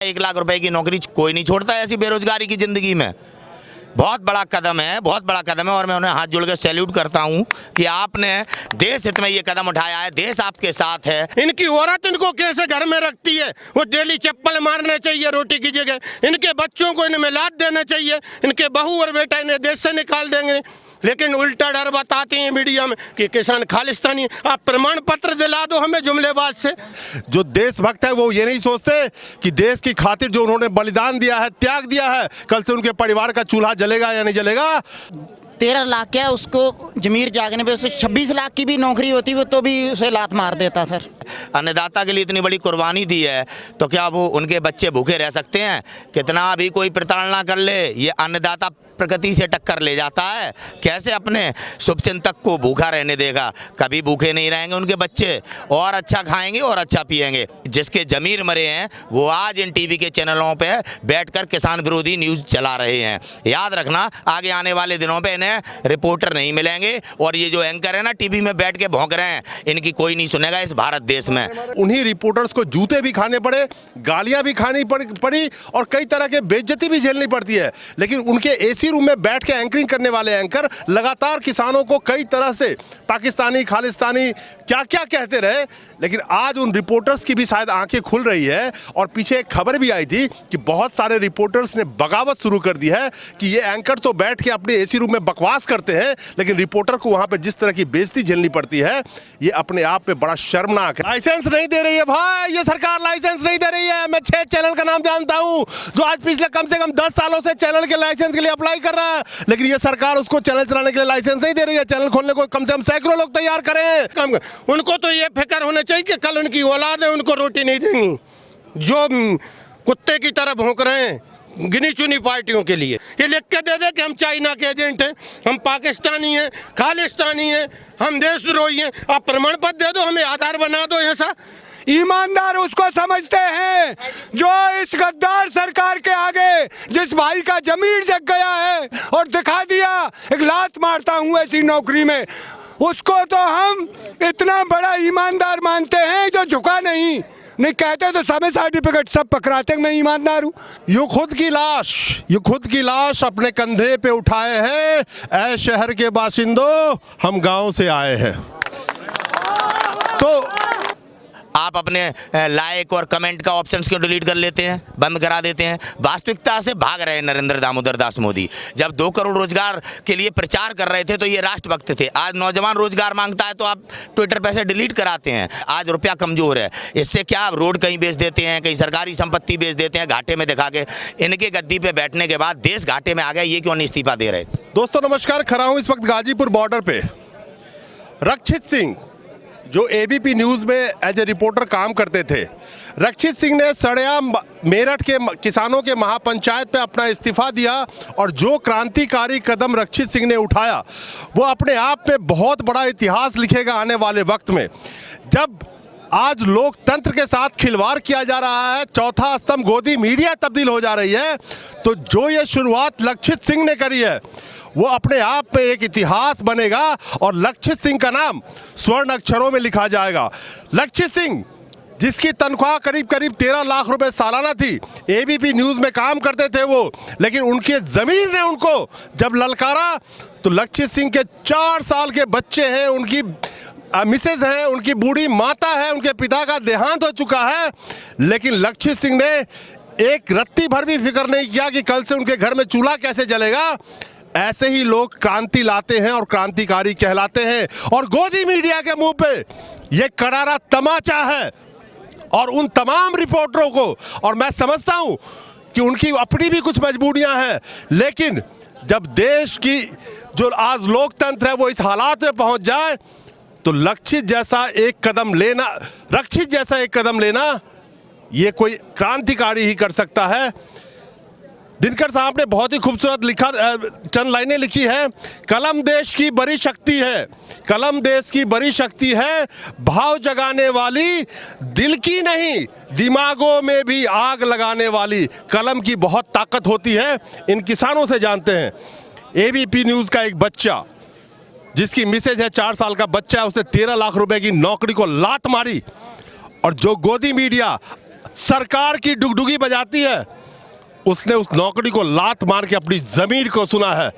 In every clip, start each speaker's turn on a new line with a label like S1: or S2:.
S1: 1 लाख रुपए की नौकरी कोई नहीं छोड़ता है ऐसी बेरोजगारी की जिंदगी में। बहुत बड़ा कदम है, बहुत बड़ा कदम है और मैं उन्हें हाथ जोड़ के सैल्यूट करता हूं कि आपने देश हित में ये कदम उठाया है, देश आपके साथ है।
S2: इनकी औरत इनको कैसे घर में रखती है, वो डेली चप्पल मारना चाहिए रोटी की जगह। इनके बच्चों को इनमें लाद देना चाहिए, इनके बहू और बेटा इन्हें देश से निकाल देंगे। लेकिन उल्टा डर बताते हैं मीडिया में कि किसान खालिस्तानी। आप प्रमाण पत्र दिला दो हमें जुमलेबाज से।
S3: जो देशभक्त है वो ये नहीं सोचते कि देश की खातिर जो उन्होंने बलिदान दिया है, त्याग दिया है, कल से उनके परिवार का चूल्हा जलेगा या नहीं जलेगा।
S4: 13 लाख क्या उसको जमीर जागने पे उसे 26 लाख की भी नौकरी होती वो तो भी उसे लात मार देता सर।
S1: अन्नदाता के लिए इतनी बड़ी कुर्बानी दी है तो क्या वो उनके बच्चे भूखे रह सकते हैं? कितना भी कोई प्रताड़ना कर ले, ये अन्नदाता प्रकृति से टक्कर ले जाता है। कैसे अपने शुभचिंतक को भूखा रहने देगा? कभी भूखे नहीं रहेंगे उनके बच्चे, और अच्छा खाएंगे और अच्छा पिएंगे। जिसके जमीर मरे हैं वो आज इन टीवी के चैनलों पे बैठकर किसान विरोधी न्यूज़ चला रहे हैं। याद रखना, आगे आने वाले दिनों पे इन्हें रिपोर्टर नहीं मिलेंगे और ये जो एंकर है ना टीवी में बैठ के भौंक रहे हैं, इनकी कोई नहीं सुनेगा इस भारत देश में।
S3: उन्हीं रिपोर्टर्स को जूते भी खाने पड़े, गालियां भी खानी पड़ी और कई तरह के बेइज्जती भी झेलनी पड़ती है। लेकिन उनके एसी रूम में बैठ के एंकरिंग करने वाले एंकर लगातार किसानों को कई तरह से पाकिस्तानी, खालिस्तानी क्या क्या कहते रहे। लेकिन आज उन रिपोर्टर्स की भी शायद आंखें खुल रही है। और पीछे एक खबर भी आई थी कि बहुत सारे रिपोर्टर्स ने बगावत शुरू कर दी है कि ये एंकर तो बैठ के अपने एसी रूम में बकवास करते हैं, लेकिन रिपोर्टर को वहां पे जिस तरह की बेइज्जती झेलनी पड़ती है, ये अपने आप में बड़ा शर्मनाक है। लाइसेंस नहीं दे रही है भाई, ये सरकार लाइसेंस नहीं दे रही है। मैं 6 चैनल का नाम जानता हूं जो आज पिछले कम से कम 10 सालों से चैनल के लाइसेंस के लिए अप्लाई कर रहा है, लेकिन ये सरकार उसको चैनल चलाने के लिए लाइसेंस नहीं दे रही है। चैनल खोलने को कम से कम सैकड़ों लोग तैयार करें।
S2: उनको तो ये फिक्र होना चाहिए कि कल उनकी औलाद है उनको रोटी नहीं देंगी। जो कुत्ते की तरह भौंक रहे हैं गिनी चुनी पार्टियों के लिए, ये लिख के दे दे कि हम चाइना के एजेंट हैं, हम पाकिस्तानी हैं, खालिस्तानी हैं, हम देशद्रोही हैं। आप प्रमाण पत्र दे दो, हमें आधार बना दो ऐसा।
S5: ईमानदार उसको समझते हैं जो इस गद्दार सरकार के आगे, जिस भाई का जमीर जग गया है और दिखा दिया एक लात मारता हूँ ऐसी नौकरी में, उसको तो हम इतना बड़ा ईमानदार मानते हैं जो झुका नहीं कहते तो समय सर्टिफिकेट सब पकड़ाते मैं ईमानदार हूँ।
S3: ये खुद की लाश अपने कंधे पे उठाए हैं। ऐ शहर के बाशिंदों, हम गांव से आए हैं। तो
S1: आप अपने लाइक और कमेंट का ऑप्शंस क्यों डिलीट कर लेते हैं, बंद करा देते हैं? वास्तविकता से भाग रहे हैं नरेंद्र दामोदर दास मोदी। जब 2 करोड़ रोजगार के लिए प्रचार कर रहे थे तो ये राष्ट्रभक्त थे। आज नौजवान रोजगार मांगता है तो आप ट्विटर पे से डिलीट कराते हैं। आज रुपया कमजोर है, इससे क्या आप रोड कहीं बेच देते हैं, कहीं सरकारी संपत्ति बेच देते हैं घाटे में दिखा के। इनके गद्दी पे बैठने के बाद देश घाटे में आ गया, ये क्यों नहीं इस्तीफा दे रहे?
S3: दोस्तों नमस्कार, खड़ा हूं इस वक्त गाजीपुर बॉर्डर पे। रक्षित सिंह जो एबीपी न्यूज़ में एज ए रिपोर्टर काम करते थे, रक्षित सिंह ने सड़िया मेरठ के किसानों के महापंचायत पे अपना इस्तीफा दिया। और जो क्रांतिकारी कदम रक्षित सिंह ने उठाया वो अपने आप में बहुत बड़ा इतिहास लिखेगा आने वाले वक्त में। जब आज लोकतंत्र के साथ खिलवाड़ किया जा रहा है, चौथा स्तंभ गोदी मीडिया तब्दील हो जा रही है, तो जो ये शुरुआत लक्षित सिंह ने करी है वो अपने आप में एक इतिहास बनेगा और लक्षित सिंह का नाम स्वर्ण अक्षरों में लिखा जाएगा। लक्षित सिंह जिसकी तनख्वाह करीब 13 लाख रुपए सालाना थी, एबीपी न्यूज़ में काम करते थे वो, लेकिन उनके ज़मीर ने उनको जब ललकारा तो लक्षित सिंह के 4 साल के बच्चे हैं, उनकी मिसेज हैं, उनकी बूढ़ी माता है, उनके पिता का देहांत हो चुका है, लेकिन लक्षित सिंह ने एक रत्ती भर भी फिक्र नहीं किया कि कल से उनके घर में चूल्हा कैसे जलेगा। ऐसे ही लोग क्रांति लाते हैं और क्रांतिकारी कहलाते हैं। और गोदी मीडिया के मुंह पे ये करारा तमाचा है और उन तमाम रिपोर्टरों को, और मैं समझता हूं कि उनकी अपनी भी कुछ मजबूरियां हैं, लेकिन जब देश की जो आज लोकतंत्र है वो इस हालात में पहुंच जाए तो रक्षित जैसा एक कदम लेना ये कोई क्रांतिकारी ही कर सकता है। दिनकर साहब ने बहुत ही खूबसूरत चंद लाइनें लिखी है। कलम देश की बड़ी शक्ति है, कलम देश की बड़ी शक्ति है, भाव जगाने वाली, दिल की नहीं दिमागों में भी आग लगाने वाली। कलम की बहुत ताकत होती है, इन किसानों से जानते हैं। एबीपी न्यूज़ का एक बच्चा जिसकी मिसेज है, 4 साल का बच्चा है, उसने 13 लाख रुपए की नौकरी को लात मारी। और जो गोदी मीडिया सरकार की डुगडुगी बजाती है, उसने उस नौकरी को लात मार के अपनी जमीर को सुना है।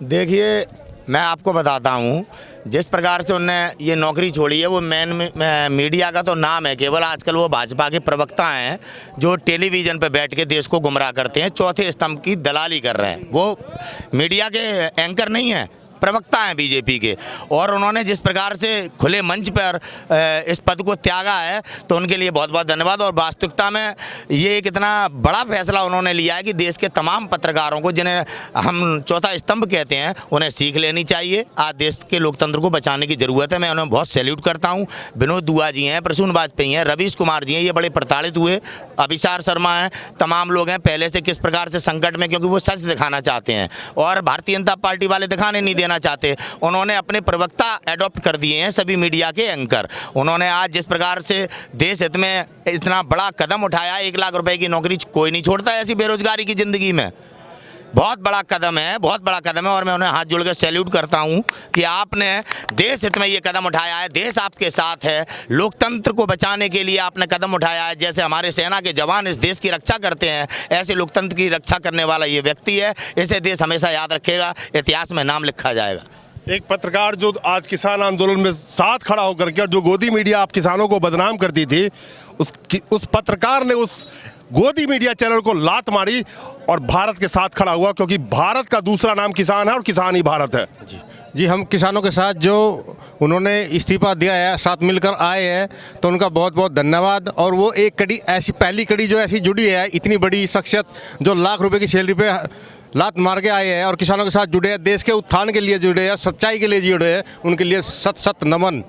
S1: देखिए, मैं आपको बताता हूँ, जिस प्रकार से उनने ये नौकरी छोड़ी है, वो मीडिया का तो नाम है केवल। आजकल वो भाजपा के प्रवक्ता हैं जो टेलीविज़न पे बैठ के देश को गुमराह करते हैं, चौथे स्तंभ की दलाली कर रहे हैं। वो मीडिया के एंकर नहीं हैं, प्रवक्ता हैं बीजेपी के। और उन्होंने जिस प्रकार से खुले मंच पर इस पद को त्यागा है, तो उनके लिए बहुत बहुत धन्यवाद। और वास्तविकता में ये एक इतना बड़ा फैसला उन्होंने लिया है कि देश के तमाम पत्रकारों को, जिन्हें हम चौथा स्तंभ कहते हैं, उन्हें सीख लेनी चाहिए। आज देश के लोकतंत्र को बचाने की ज़रूरत है। मैं उन्हें बहुत सैल्यूट करता हूँ। विनोद दुआ जी हैं, प्रसून वाजपेयी हैं, रवीश कुमार जी हैं, ये बड़े प्रताड़ित हुए। अभिसार शर्मा हैं, तमाम लोग हैं पहले से किस प्रकार से संकट में, क्योंकि वो सच दिखाना चाहते हैं और भारतीय जनता पार्टी वाले दिखाने नहीं देना चाहते। उन्होंने अपने प्रवक्ता एडॉप्ट कर दिए हैं, सभी मीडिया के एंकर। उन्होंने आज जिस प्रकार से देश हित में इतना बड़ा कदम उठाया, 1 लाख रुपए की नौकरी कोई नहीं छोड़ता ऐसी बेरोजगारी की जिंदगी में। बहुत बड़ा कदम है, बहुत बड़ा कदम है। और मैं उन्हें हाथ जोड़ कर सैल्यूट करता हूं कि आपने देश हित में ये कदम उठाया है। देश आपके साथ है, लोकतंत्र को बचाने के लिए आपने कदम उठाया है। जैसे हमारे सेना के जवान इस देश की रक्षा करते हैं, ऐसे लोकतंत्र की रक्षा करने वाला ये व्यक्ति है। इसे देश हमेशा याद रखेगा, इतिहास में नाम लिखा जाएगा।
S3: एक पत्रकार जो आज किसान आंदोलन में साथ खड़ा होकर के, और जो गोदी मीडिया आप किसानों को बदनाम करती थी, उस पत्रकार ने उस गोदी मीडिया चैनल को लात मारी और भारत के साथ खड़ा हुआ, क्योंकि भारत का दूसरा नाम किसान है और किसान ही भारत है।
S6: जी, हम किसानों के साथ जो उन्होंने इस्तीफा दिया है, साथ मिलकर आए हैं, तो उनका बहुत बहुत धन्यवाद। और वो एक कड़ी ऐसी, पहली कड़ी जो ऐसी जुड़ी है, इतनी बड़ी शख्सियत जो लाख रुपए की सैलरी पे लात मार के आए हैं और किसानों के साथ जुड़े हैं, देश के उत्थान के लिए जुड़े हैं, सच्चाई के लिए जुड़े हैं, उनके लिए सत सत नमन।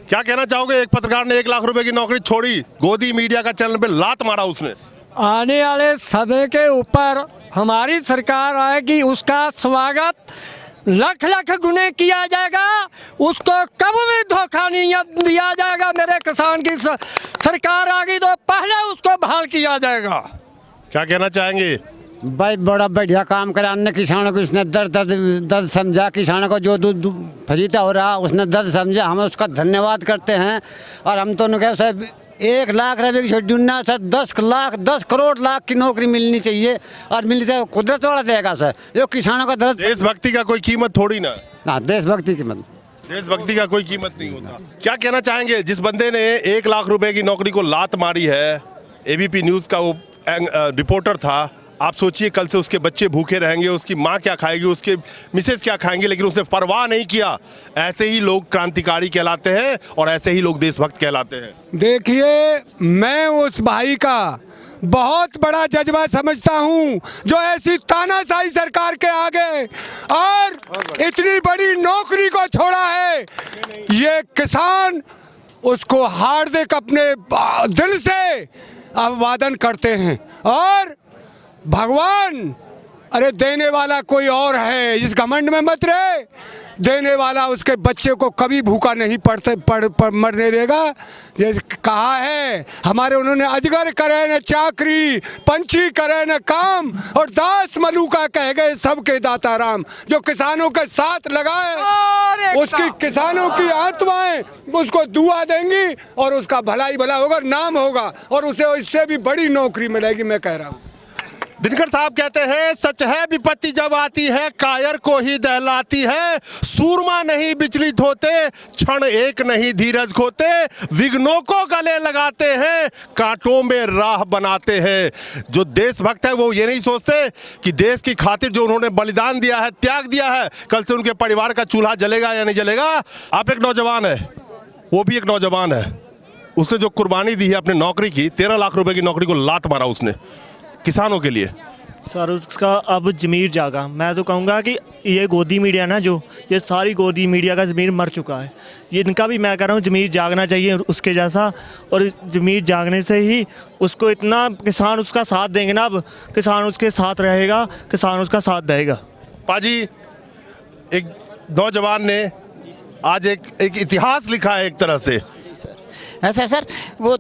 S3: क्या कहना चाहोगे? एक पत्रकार ने 1 लाख रुपए की नौकरी छोड़ी, गोदी मीडिया का चैनल पे लात मारा उसने।
S7: आने वाले समय के ऊपर हमारी सरकार आएगी, उसका स्वागत लाख लाख गुने किया जाएगा। उसको कभी भी धोखा नहीं दिया जाएगा। मेरे किसान की सरकार आ गई तो पहले उसको बहाल किया जाएगा।
S3: क्या कहना चाहेंगे?
S8: भाई बड़ा बढ़िया काम करा अन्य किसानों को, उसने दर्द समझा। किसानों को जो दूध फजीता हो रहा उसने दर्द समझा, हम उसका धन्यवाद करते हैं। और हम तो कहे सर 1 लाख रुपए की छुट्टी ना सर, 10 करोड़ लाख की नौकरी मिलनी चाहिए। और मिलनी चाहिए, कुदरत वाला देगा सर। ये किसानों का दर्द।
S3: देशभक्ति का कोई कीमत थोड़ी ना।
S8: देशभक्ति की मत,
S3: देशभक्ति का कोई कीमत नहीं होता। क्या कहना चाहेंगे? जिस बंदे ने 1 लाख रुपए की नौकरी को लात मारी है, एबीपी न्यूज़ का वो रिपोर्टर था। आप सोचिए कल से उसके बच्चे भूखे रहेंगे, उसकी माँ क्या खाएगी, उसके मिसेज क्या खाएंगे, लेकिन उसने परवाह नहीं किया। ऐसे ही लोग क्रांतिकारी कहलाते हैं और ऐसे ही लोग देशभक्त कहलाते हैं।
S5: देखिए, मैं उस भाई का बहुत बड़ा जज्बा समझता हूं जो ऐसी तानाशाही सरकार के आगे और इतनी बड़ी नौकरी को छोड़ा है। ये किसान उसको हार्दिक अपने दिल से अभिवादन करते हैं। और भगवान, अरे देने वाला कोई और है, इस घमंड में मत रहे। देने वाला उसके बच्चे को कभी भूखा नहीं मरने देगा। जैसे कहा है हमारे, उन्होंने अजगर करे न चाकरी, पंछी करे न काम, और दास मलूका कह गए सबके दाता राम। जो किसानों के साथ लगाए, उसकी किसानों की आत्माएं उसको दुआ देंगी और उसका भलाई भला होगा, नाम होगा, और उसे इससे भी बड़ी नौकरी मिलेगी। मैं कह रहा हूँ।
S3: दिनकर साहब कहते हैं, सच है विपत्ति जब आती है कायर को ही दहलाती है। सूरमा नहीं विचलित होते, क्षण एक नहीं धीरज खोते। विघ्नों को गले लगाते हैं, कांटों में राह बनाते हैं। जो देशभक्त है वो ये नहीं सोचते कि देश की खातिर जो उन्होंने बलिदान दिया है, त्याग दिया है, कल से उनके परिवार का चूल्हा जलेगा या नहीं जलेगा। आप एक नौजवान है, वो भी एक नौजवान है। उसने जो कुर्बानी दी है अपनी नौकरी की, 13 लाख रुपए की नौकरी को लात मारा उसने किसानों के लिए।
S9: सर उसका अब ज़मीर जागा। मैं तो कहूँगा कि ये गोदी मीडिया ना, जो ये सारी गोदी मीडिया का ज़मीर मर चुका है। ये इनका भी मैं कह रहा हूँ ज़मीर जागना चाहिए उसके जैसा। और इस ज़मीर जागने से ही उसको इतना किसान उसका साथ देंगे ना, अब किसान उसके साथ रहेगा, किसान उसका साथ देगा।
S3: पाजी, एक नौजवान ने आज एक इतिहास लिखा है एक तरह से।
S4: ऐसा सर, वो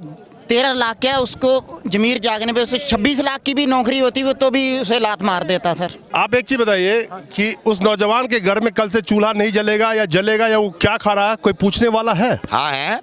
S4: 13 लाख क्या, उसको जमीर जागने पे उसे 26 लाख की भी नौकरी होती वो तो भी उसे लात मार देता सर।
S3: आप एक चीज बताइए कि उस नौजवान के घर में कल से चूल्हा नहीं जलेगा या जलेगा, या वो क्या खा रहा है, कोई पूछने वाला है?
S1: हाँ है,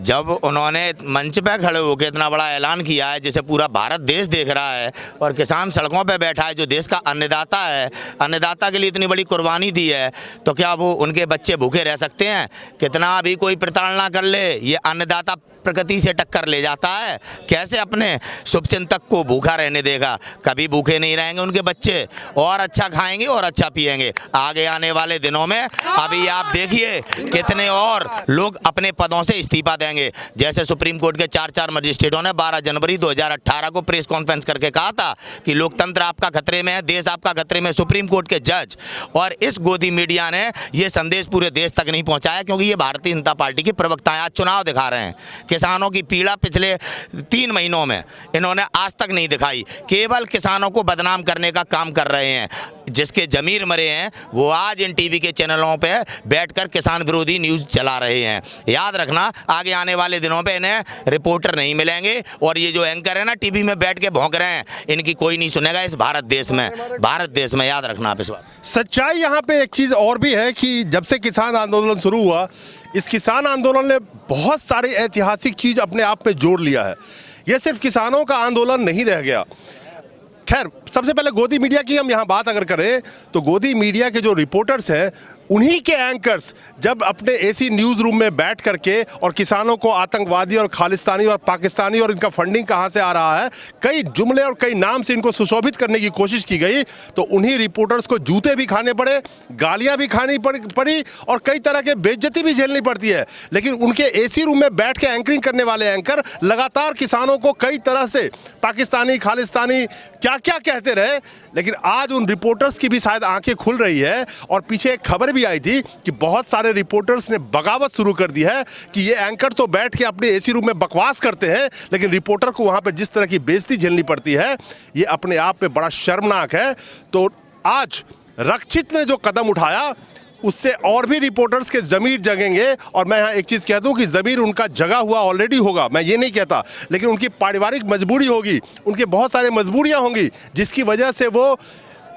S1: जब उन्होंने मंच पे खड़े होकर इतना बड़ा ऐलान किया है जिसे पूरा भारत देश देख रहा है और किसान सड़कों पे बैठा है जो देश का अन्नदाता है, अन्नदाता के लिए इतनी बड़ी कुर्बानी दी है, तो क्या वो उनके बच्चे भूखे रह सकते हैं? कितना भी कोई प्रताड़ना कर ले, ये अन्नदाता प्रकृति से टक्कर ले जाता है। कैसे अपने शुभचिंतक को भूखा रहने देगा? कभी भूखे नहीं रहेंगे उनके बच्चे, और अच्छा खाएंगे और अच्छा पिएंगे। आगे आने वाले दिनों में अभी आप देखिए कितने और लोग अपने पदों से इस्तीफा देंगे। जैसे सुप्रीम कोर्ट के 4 मजिस्ट्रेटों ने 12 जनवरी 2018 को प्रेस कॉन्फ्रेंस करके कहा था कि लोकतंत्र आपका खतरे में है, देश आपका खतरे में, सुप्रीम कोर्ट के जज। और इस गोदी मीडिया ने ये संदेश पूरे देश तक नहीं पहुंचाया, क्योंकि ये भारतीय जनता पार्टी की प्रवक्ताएं आज चुनाव दिखा रहे हैं। किसानों की पीड़ा पिछले 3 महीनों में इन्होंने आज तक नहीं दिखाई, केवल किसानों को बदनाम करने का काम कर रहे हैं। जिसके जमीर मरे हैं वो आज इन टीवी के चैनलों पे बैठकर किसान विरोधी न्यूज़ चला रहे हैं। याद रखना, आगे आने वाले दिनों पे इन्हें रिपोर्टर नहीं मिलेंगे, और ये जो एंकर है ना टीवी में बैठ के भौंक रहे हैं, इनकी कोई नहीं सुनेगा इस भारत देश में। याद रखना आप इस बात।
S3: सच्चाई यहाँ पे एक चीज़ और भी है कि जब से किसान आंदोलन शुरू हुआ, इस किसान आंदोलन ने बहुत सारी ऐतिहासिक चीज़ अपने आप में जोड़ लिया है। ये सिर्फ किसानों का आंदोलन नहीं रह गया। खैर, सबसे पहले गोदी मीडिया की हम यहाँ बात अगर करें तो गोदी मीडिया के जो रिपोर्टर्स हैं, उन्हीं के एंकर्स जब अपने एसी न्यूज़ रूम में बैठ करके और किसानों को आतंकवादी और खालिस्तानी और पाकिस्तानी और इनका फंडिंग कहाँ से आ रहा है, कई जुमले और कई नाम से इनको सुशोभित करने की कोशिश की गई, तो उन्हीं रिपोर्टर्स को जूते भी खाने पड़े, गालियाँ भी खानी पड़ी और कई तरह के बेइज्जती भी झेलनी पड़ती है। लेकिन उनके एसी रूम में बैठ के एंकरिंग करने वाले एंकर लगातार किसानों को कई तरह से पाकिस्तानी, खालिस्तानी क्या क्या कहते रहे। लेकिन आज उन रिपोर्टर्स की भी शायद आंखें खुल रही है, और पीछे एक खबर भी आई थी कि बहुत सारे रिपोर्टर्स ने बगावत शुरू कर दी है कि ये एंकर तो बैठ के अपने एसी रूम में बकवास करते हैं, लेकिन रिपोर्टर को वहां पे जिस तरह की बेइज्जती झेलनी पड़ती है, ये अपने आप में बड़ा शर्मनाक है। तो आज रक्षित ने जो कदम उठाया, उससे और भी रिपोर्टर्स के ज़मीर जगेंगे। और मैं यहाँ एक चीज़ कहता हूँ कि ज़मीर उनका जगा हुआ ऑलरेडी होगा, मैं ये नहीं कहता, लेकिन उनकी पारिवारिक मजबूरी होगी, उनके बहुत सारे मजबूरियाँ होंगी जिसकी वजह से वो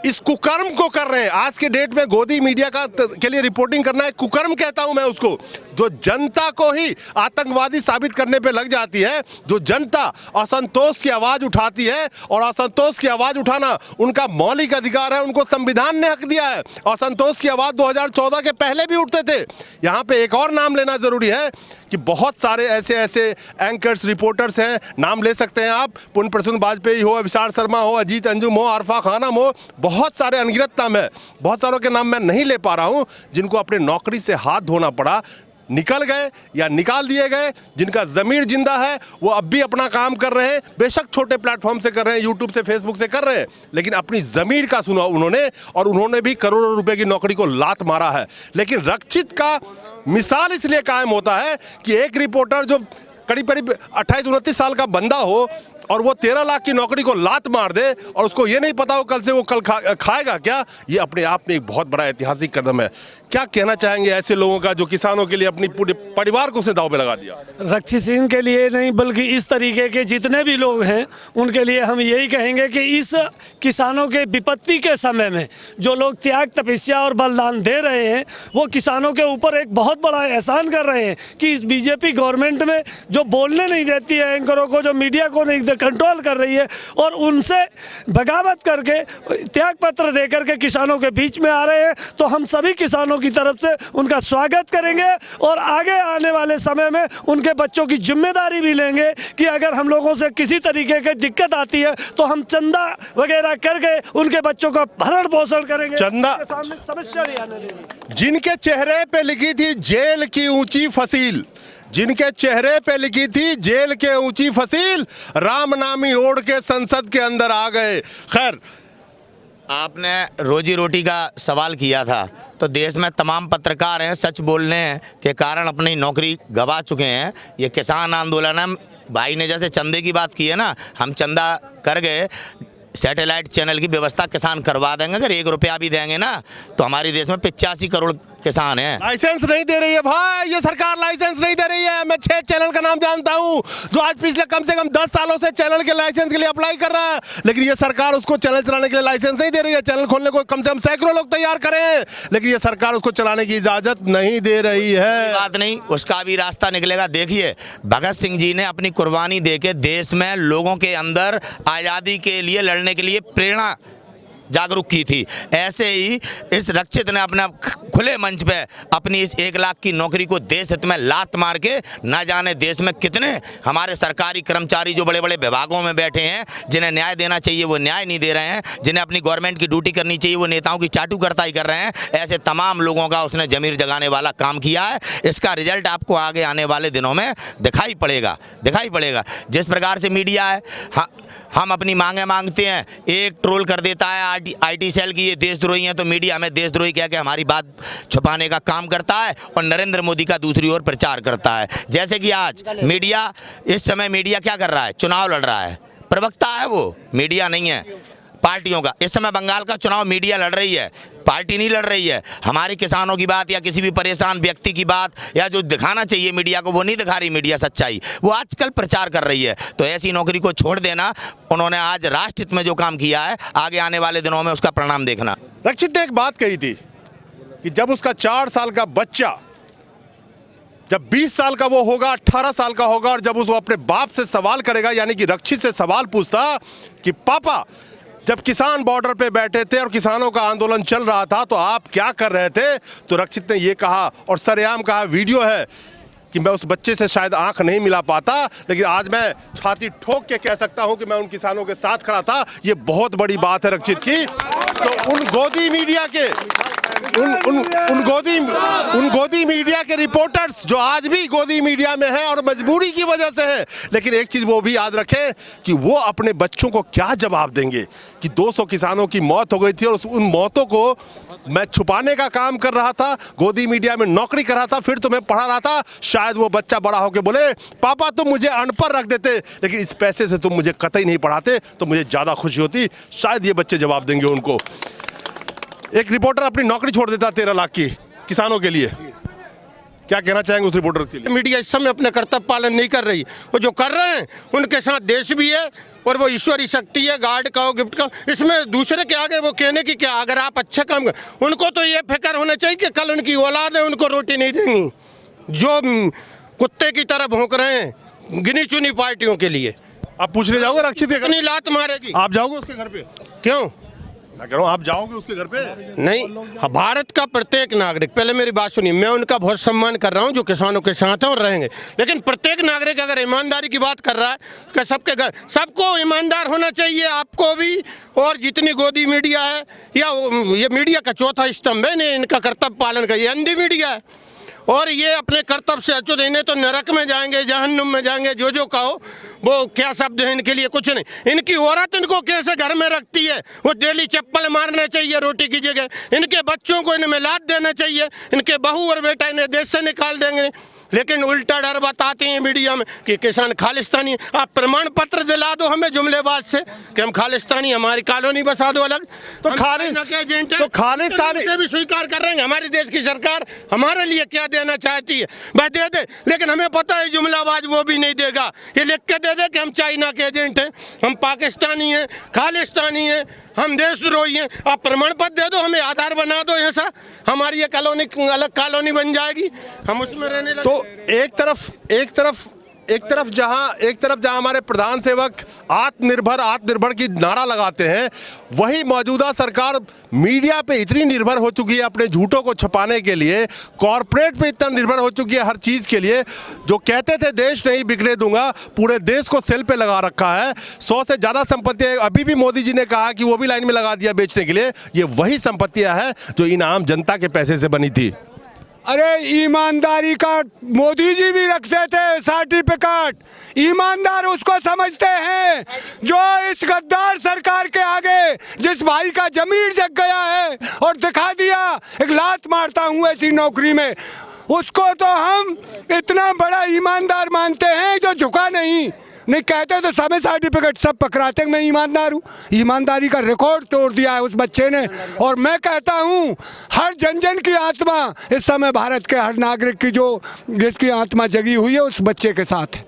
S3: इस कुकर्म को कर रहे हैं। आज के डेट में गोदी मीडिया के लिए रिपोर्टिंग करना एक कुकर्म कहता हूं मैं उसको, जो जनता को ही आतंकवादी साबित करने पे लग जाती है। जो जनता असंतोष की आवाज़ उठाती है, और असंतोष की आवाज़ उठाना उनका मौलिक अधिकार है, उनको संविधान ने हक दिया है। असंतोष की आवाज़ 2014 के पहले भी उठते थे। यहाँ पे एक और नाम लेना ज़रूरी है कि बहुत सारे ऐसे एंकर्स, रिपोर्टर्स हैं, नाम ले सकते हैं आप, पुण्य प्रसून वाजपेयी हो, अभिसार शर्मा हो, अजीत अंजुम हो, आरफा खानम हो, बहुत सारे अनगिनत नाम है। बहुत सारों के नाम मैं नहीं ले पा रहा हूं, जिनको अपने नौकरी से हाथ धोना पड़ा, निकल गए या निकाल दिए गए। जिनका ज़मीर जिंदा है वो अब भी अपना काम कर रहे हैं, बेशक छोटे प्लेटफॉर्म से कर रहे हैं, यूट्यूब से, फेसबुक से कर रहे हैं, लेकिन अपनी ज़मीर का सुना उन्होंने, और उन्होंने भी करोड़ों रुपए की नौकरी को लात मारा है। लेकिन रक्षित का मिसाल इसलिए कायम होता है कि एक रिपोर्टर जो करीब 28-29 साल का बंदा हो और वो 13 लाख की नौकरी को लात मार दे, और उसको ये नहीं पता हो कल से वो खाएगा क्या, ये अपने आप में एक बहुत बड़ा ऐतिहासिक कदम है। क्या कहना चाहेंगे ऐसे लोगों का जो किसानों के लिए अपनी पूरे परिवार को उसने दांव पे लगा दिया?
S7: रक्षित सिंह के लिए नहीं, बल्कि इस तरीके के जितने भी लोग हैं उनके लिए हम यही कहेंगे कि इस किसानों के विपत्ति के समय में जो लोग त्याग, तपस्या और बलिदान दे रहे हैं, वो किसानों के ऊपर एक बहुत बड़ा एहसान कर रहे हैं कि इस बीजेपी गवर्नमेंट में जो बोलने नहीं देती है एंकरों को, जो मीडिया को नहीं कंट्रोल कर रही है, और उनसे बगावत करके, त्याग पत्र दे करके किसानों के बीच में आ रहे हैं, तो हम सभी किसानों की तरफ से उनका स्वागत करेंगे, और आगे आने वाले समय में उनके बच्चों की जिम्मेदारी भी लेंगे कि अगर हम लोगों से किसी तरीके की दिक्कत आती है तो हम चंदा वगैरह करके उनके बच्चों का भरण पोषण करेंगे,
S3: चंदा
S7: सामने समस्या नहीं आने देंगे।
S3: जिनके चेहरे पे लिखी थी जेल की ऊंची फसील, जिनके चेहरे पे लिखी थी जेल के ऊंची फसील, रामनामी ओढ़ के संसद के अंदर आ गए। खैर,
S1: आपने रोजी रोटी का सवाल किया था, तो देश में तमाम पत्रकार हैं सच बोलने के कारण अपनी नौकरी गंवा चुके हैं। ये किसान आंदोलन है, भाई ने जैसे चंदे की बात की है ना, हम चंदा कर गए, सैटेलाइट चैनल की व्यवस्था किसान करवा देंगे। अगर 1 रुपया भी देंगे ना, तो हमारे देश में 85 करोड़ किसान हैं।
S3: लाइसेंस नहीं दे रही है भाई, ये सरकार लाइसेंस नहीं दे रही है। मैं 6 चैनल का नाम जानता हूं जो आज पिछले कम से कम 10 सालों से चैनल के लाइसेंस के लिए अप्लाई कर रहा है, लेकिन ये सरकार उसको चैनल चलाने के लिए लाइसेंस नहीं दे रही है। चैनल खोलने को कम से कम सैकड़ों लोग तैयार करें, लेकिन ये सरकार उसको चलाने की इजाजत नहीं दे रही है।
S1: बात नहीं, उसका भी रास्ता निकलेगा। देखिए, भगत सिंह जी ने अपनी कुर्बानी देके देश में लोगों के अंदर आज़ादी के लिए लड़ने के लिए प्रेरणा जागरूक की थी। ऐसे ही इस रक्षित ने अपना खुले मंच पे अपनी इस 1 लाख की नौकरी को देश हित में लात मार के ना जाने देश में कितने हमारे सरकारी कर्मचारी जो बड़े बड़े विभागों में बैठे हैं, जिन्हें न्याय देना चाहिए वो न्याय नहीं दे रहे हैं, जिन्हें अपनी गवर्नमेंट की ड्यूटी करनी चाहिए वो नेताओं की चाटुकरताई कर रहे हैं। ऐसे तमाम लोगों का उसने जमीर जगाने वाला काम किया है। इसका रिजल्ट आपको आगे आने वाले दिनों में दिखाई पड़ेगा। जिस प्रकार से मीडिया है, हम अपनी मांगें मांगते हैं, एक ट्रोल कर देता है IT सेल की ये देशद्रोही हैं, तो मीडिया हमें देशद्रोही कह के हमारी बात छुपाने का काम करता है और नरेंद्र मोदी का दूसरी ओर प्रचार करता है। जैसे कि आज मीडिया, इस समय मीडिया क्या कर रहा है, चुनाव लड़ रहा है, प्रवक्ता है वो, मीडिया नहीं है पार्टियों का। इस समय बंगाल का चुनाव मीडिया लड़ रही है, पार्टी नहीं लड़ रही है। हमारी किसानों की बात या किसी भी परेशान व्यक्ति की बात या जो दिखाना चाहिए मीडिया को वो नहीं दिखा रही मीडिया सच्चाई, वो आजकल प्रचार कर रही है। तो ऐसी नौकरी को छोड़ देना, उन्होंने आज राष्ट्र हित में जो काम किया है, आगे आने वाले दिनों में उसका परिणाम देखना।
S3: रक्षित ने एक बात कही थी कि जब उसका 4 साल का बच्चा जब 20 साल का वो होगा, 18 साल का होगा, और जब वो अपने बाप से सवाल करेगा, यानी कि रक्षित से सवाल पूछता कि पापा जब किसान बॉर्डर पे बैठे थे और किसानों का आंदोलन चल रहा था तो आप क्या कर रहे थे, तो रक्षित ने ये कहा और सरेआम कहा, वीडियो है, कि मैं उस बच्चे से शायद आंख नहीं मिला पाता, लेकिन आज मैं छाती ठोक के कह सकता हूं कि मैं उन किसानों के साथ खड़ा था। ये बहुत बड़ी बात है रक्षित की। तो उन गोदी मीडिया के उन गोदी मीडिया के रिपोर्टर्स जो आज भी गोदी मीडिया में हैं और मजबूरी की वजह से है, लेकिन एक चीज वो भी याद रखें कि वो अपने बच्चों को क्या जवाब देंगे कि 200 किसानों की मौत हो गई थी और उन मौतों को मैं छुपाने का काम कर रहा था, गोदी मीडिया में नौकरी कर रहा था, फिर तुम्हें पढ़ा रहा था। शायद वो बच्चा बड़ा होकर बोले पापा तुम मुझे अनपढ़ रख देते, लेकिन इस पैसे से तुम मुझे कतई नहीं पढ़ाते तो मुझे ज्यादा खुशी होती। शायद ये बच्चे जवाब देंगे उनको। एक रिपोर्टर अपनी नौकरी छोड़ देता 13 लाख की किसानों के लिए, क्या कहना चाहेंगे उस रिपोर्टर के लिए?
S2: मीडिया इस समय अपने कर्तव्य पालन नहीं कर रही। वो जो कर रहे हैं उनके साथ देश भी है और वो ईश्वरी शक्ति है, गार्ड का हो, गिफ्ट का, इसमें दूसरे के आगे वो कहने की क्या। अगर आप अच्छा काम कर, उनको तो ये फिक्र होना चाहिए कि कल उनकी औलाद है उनको रोटी नहीं देंगी जो कुत्ते की तरह भौंक रहे हैं गिनी चुनी पार्टियों के लिए।
S3: आप पूछने जाओगे रक्षित के घर?
S2: लात मारेगी।
S3: आप जाओगे उसके घर पे?
S2: क्यों?
S3: मैं कह रहा हूं आप जाओगे उसके घर पे?
S2: नहीं, भारत का प्रत्येक नागरिक, पहले मेरी बात सुनिए, मैं उनका बहुत सम्मान कर रहा हूं जो किसानों के साथ हैं और रहेंगे, लेकिन प्रत्येक नागरिक अगर ईमानदारी की बात कर रहा है तो सबके घर, सबको ईमानदार होना चाहिए, आपको भी और जितनी गोदी मीडिया है या ये मीडिया का चौथा स्तंभ है, ने इनका कर्तव्य पालन करिए। अंधी मीडिया है और ये अपने कर्तव्य से अच्युत नहीं तो नरक में जाएंगे, जहन्नुम में जाएंगे। जो कहो वो क्या शब्द है इनके लिए, कुछ नहीं। इनकी औरत इनको कैसे घर में रखती है, वो डेली चप्पल मारना चाहिए रोटी की जगह। इनके बच्चों को इनमें लाद देना चाहिए, इनके बहू और बेटा इन्हें देश से निकाल देंगे। लेकिन उल्टा डर बताते हैं मीडिया में कि किसान खालिस्तानी। आप प्रमाण पत्र दिला दो हमें जुमलेबाज से कि हम खालिस्तानी, हमारी कॉलोनी बसा दो अलग,
S3: तो खालिस्तानी
S2: से भी स्वीकार कर रहे हैं। हमारे देश की सरकार हमारे लिए क्या देना चाहती है वह दे दे, लेकिन हमें पता है जुमलाबाज वो भी नहीं देगा। ये लिख के दे दे कि हम चाइना के एजेंट हैं, हम पाकिस्तानी हैं, खालिस्तानी हैं, हम देशद्रोही हैं। आप प्रमाण पत्र दे दो, हमें आधार बना दो, ऐसा हमारी ये कॉलोनी अलग कॉलोनी बन जाएगी, हम उसमें रहने लगे।
S3: तो एक तरफ जहां हमारे प्रधान सेवक आत्मनिर्भर की नारा लगाते हैं, वही मौजूदा सरकार मीडिया पे इतनी निर्भर हो चुकी है अपने झूठों को छुपाने के लिए, कॉरपोरेट पे इतना निर्भर हो चुकी है हर चीज के लिए। जो कहते थे देश नहीं बिगड़े दूंगा, पूरे देश को सेल पे लगा रखा है। 100 से ज्यादा संपत्तियां अभी भी मोदी जी ने कहा कि वो भी लाइन में लगा दिया बेचने के लिए। ये वही संपत्तियां हैं जो इन आम जनता के पैसे से बनी थी।
S5: अरे ईमानदारी का मोदी जी भी रखते थे सर्टिफिकेट। ईमानदार उसको समझते हैं जो इस गद्दार सरकार के आगे, जिस भाई का जमीर जग गया है और दिखा दिया एक लात मारता हूँ ऐसी नौकरी में, उसको तो हम इतना बड़ा ईमानदार मानते हैं जो झुका नहीं। नहीं कहते तो समय सर्टिफिकेट सब पकड़ाते मैं ईमानदार हूँ। ईमानदारी का रिकॉर्ड तोड़ दिया है उस बच्चे ने। और मैं कहता हूँ हर जन जन की आत्मा इस समय भारत के हर नागरिक की जो जिसकी आत्मा जगी हुई है उस बच्चे के साथ है।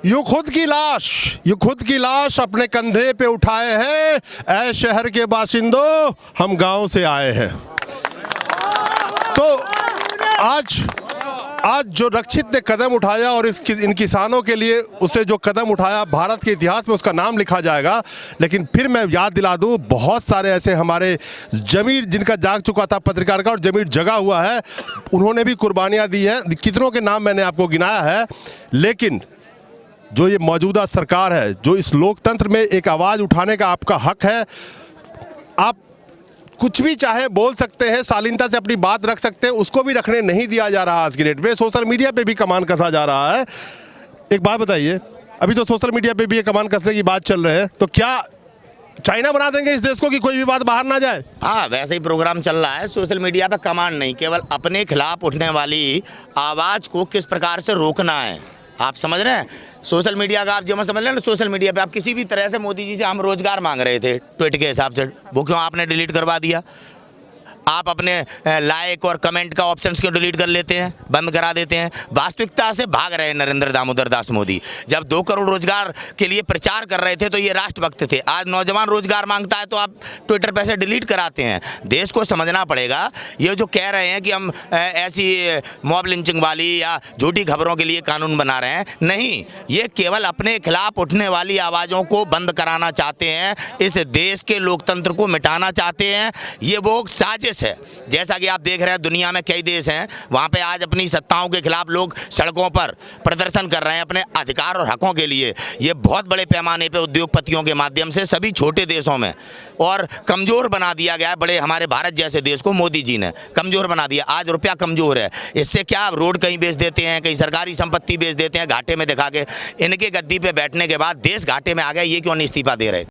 S3: यूं खुद की लाश अपने कंधे पे उठाए हैं, ऐ शहर के बाशिंदों हम गांव से आए हैं। तो आज जो रक्षित ने कदम उठाया और इन किसानों के लिए उसे जो कदम उठाया, भारत के इतिहास में उसका नाम लिखा जाएगा। लेकिन फिर मैं याद दिला दूं, बहुत सारे ऐसे हमारे जमीर जिनका जाग चुका था पत्रकार का और जमीर जगा हुआ है, उन्होंने भी कुर्बानियां दी है। कितनों के नाम मैंने आपको गिनाया है। लेकिन जो ये मौजूदा सरकार है, जो इस लोकतंत्र में एक आवाज़ उठाने का आपका हक है, आप कुछ भी चाहे बोल सकते हैं, शालीनता से अपनी बात रख सकते हैं, उसको भी रखने नहीं दिया जा रहा आज की डेट में। सोशल मीडिया पे भी कमान कसा जा रहा है। एक बात बताइए, अभी तो सोशल मीडिया पे भी ये कमान कसने की बात चल रही है, तो क्या चाइना बना देंगे इस देश को कि कोई भी बात बाहर ना जाए?
S1: हाँ, वैसे ही प्रोग्राम चल रहा है। सोशल मीडिया पे कमांड नहीं, केवल अपने खिलाफ उठने वाली आवाज़ को किस प्रकार से रोकना है, आप समझ रहे हैं। सोशल मीडिया का आप जो मैं समझ रहे हैं ना, सोशल मीडिया पे आप किसी भी तरह से मोदी जी से हम रोजगार मांग रहे थे ट्वीट के हिसाब से, वो क्यों आपने डिलीट करवा दिया? आप अपने लाइक और कमेंट का ऑप्शंस क्यों डिलीट कर लेते हैं, बंद करा देते हैं? वास्तविकता से भाग रहे हैं नरेंद्र दामोदर दास मोदी। जब 2 करोड़ रोजगार के लिए प्रचार कर रहे थे तो ये राष्ट्रभक्त थे। आज नौजवान रोजगार मांगता है तो आप ट्विटर पे से डिलीट कराते हैं। देश को समझना पड़ेगा। ये जो कह रहे हैं कि हम ऐसी मॉब लिंचिंग वाली या झूठी खबरों के लिए कानून बना रहे हैं, नहीं, ये केवल अपने खिलाफ उठने वाली आवाज़ों को बंद कराना चाहते हैं। इस देश के लोकतंत्र को मिटाना चाहते हैं। ये वो साजिश है। जैसा कि आप देख रहे हैं, दुनिया में कई देश हैं, वहां पे आज अपनी सत्ताओं के खिलाफ लोग सड़कों पर प्रदर्शन कर रहे हैं अपने अधिकार और हकों के लिए। ये बहुत बड़े पैमाने पे उद्योगपतियों के माध्यम से सभी छोटे देशों में और कमज़ोर बना दिया गया है। बड़े हमारे भारत जैसे देश को मोदी जी ने कमज़ोर बना दिया। आज रुपया कमज़ोर है, इससे क्या रोड कहीं बेच देते हैं, कहीं सरकारी संपत्ति बेच देते हैं घाटे में दिखा के। इनके गद्दी पे बैठने के बाद देश घाटे में आ गया, ये क्यों नहीं इस्तीफा दे रहे?